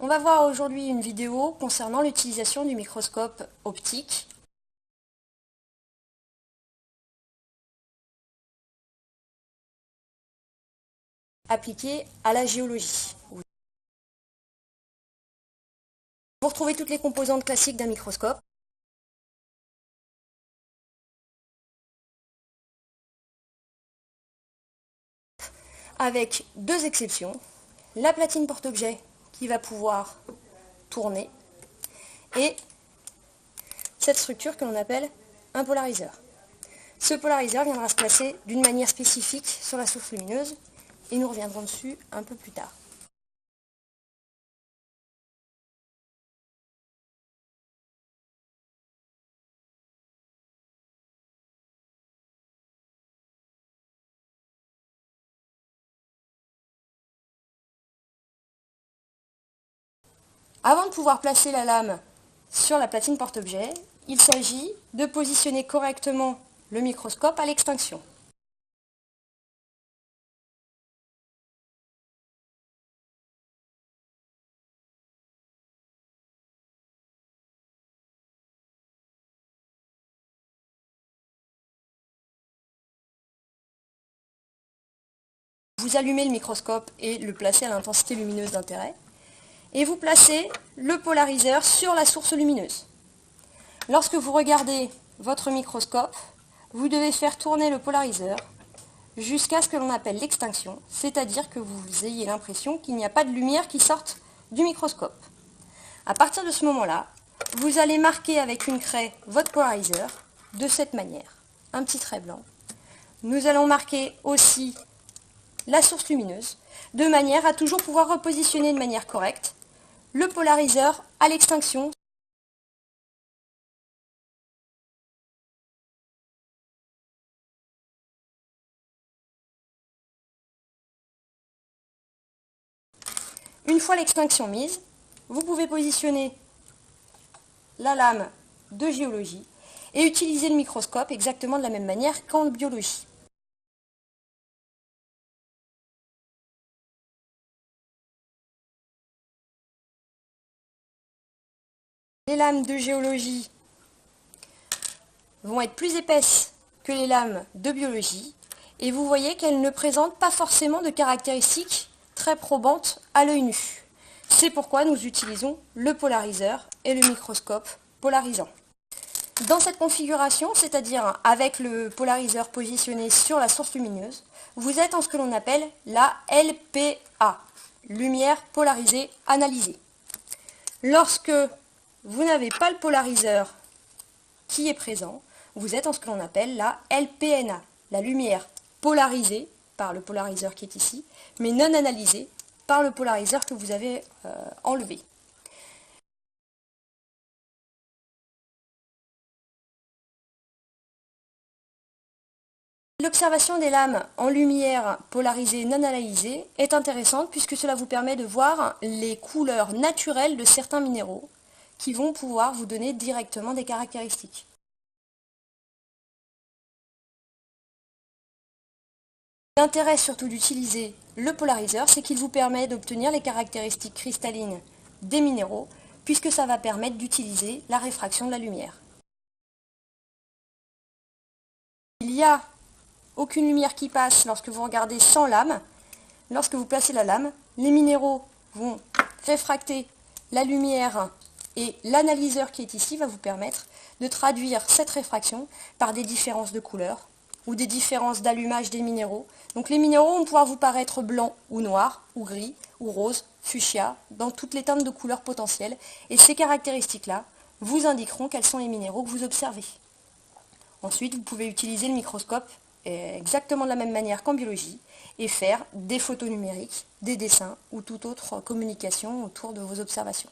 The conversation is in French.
On va voir aujourd'hui une vidéo concernant l'utilisation du microscope optique. Appliqué à la géologie. Vous retrouvez toutes les composantes classiques d'un microscope. Avec deux exceptions, la platine porte-objet qui va pouvoir tourner et cette structure que l'on appelle un polariseur. Ce polariseur viendra se placer d'une manière spécifique sur la source lumineuse et nous reviendrons dessus un peu plus tard. Avant de pouvoir placer la lame sur la platine porte-objet, il s'agit de positionner correctement le microscope à l'extinction. Vous allumez le microscope et le placez à l'intensité lumineuse d'intérêt. Et vous placez le polariseur sur la source lumineuse. Lorsque vous regardez votre microscope, vous devez faire tourner le polariseur jusqu'à ce que l'on appelle l'extinction, c'est-à-dire que vous ayez l'impression qu'il n'y a pas de lumière qui sorte du microscope. À partir de ce moment-là, vous allez marquer avec une craie votre polariseur de cette manière, un petit trait blanc. Nous allons marquer aussi la source lumineuse, de manière à toujours pouvoir repositionner de manière correcte le polariseur à l'extinction. Une fois l'extinction mise, vous pouvez positionner la lame de géologie et utiliser le microscope exactement de la même manière qu'en biologie. Les lames de géologie vont être plus épaisses que les lames de biologie et vous voyez qu'elles ne présentent pas forcément de caractéristiques très probantes à l'œil nu. C'est pourquoi nous utilisons le polariseur et le microscope polarisant. Dans cette configuration, c'est-à-dire avec le polariseur positionné sur la source lumineuse, vous êtes en ce que l'on appelle la LPA, lumière polarisée analysée. Lorsque vous n'avez pas le polariseur qui est présent, vous êtes en ce que l'on appelle la LPNA, la lumière polarisée par le polariseur qui est ici, mais non analysée par le polariseur que vous avez enlevé. L'observation des lames en lumière polarisée non analysée est intéressante puisque cela vous permet de voir les couleurs naturelles de certains minéraux qui vont pouvoir vous donner directement des caractéristiques. L'intérêt surtout d'utiliser le polariseur, c'est qu'il vous permet d'obtenir les caractéristiques cristallines des minéraux puisque ça va permettre d'utiliser la réfraction de la lumière. Il y a aucune lumière qui passe lorsque vous regardez sans lame. Lorsque vous placez la lame, les minéraux vont réfracter la lumière et l'analyseur qui est ici va vous permettre de traduire cette réfraction par des différences de couleurs ou des différences d'allumage des minéraux. Donc les minéraux vont pouvoir vous paraître blancs ou noirs, ou gris, ou rose, fuchsia, dans toutes les teintes de couleurs potentielles. Et ces caractéristiques-là vous indiqueront quels sont les minéraux que vous observez. Ensuite, vous pouvez utiliser le microscope exactement de la même manière qu'en biologie et faire des photos numériques, des dessins ou toute autre communication autour de vos observations.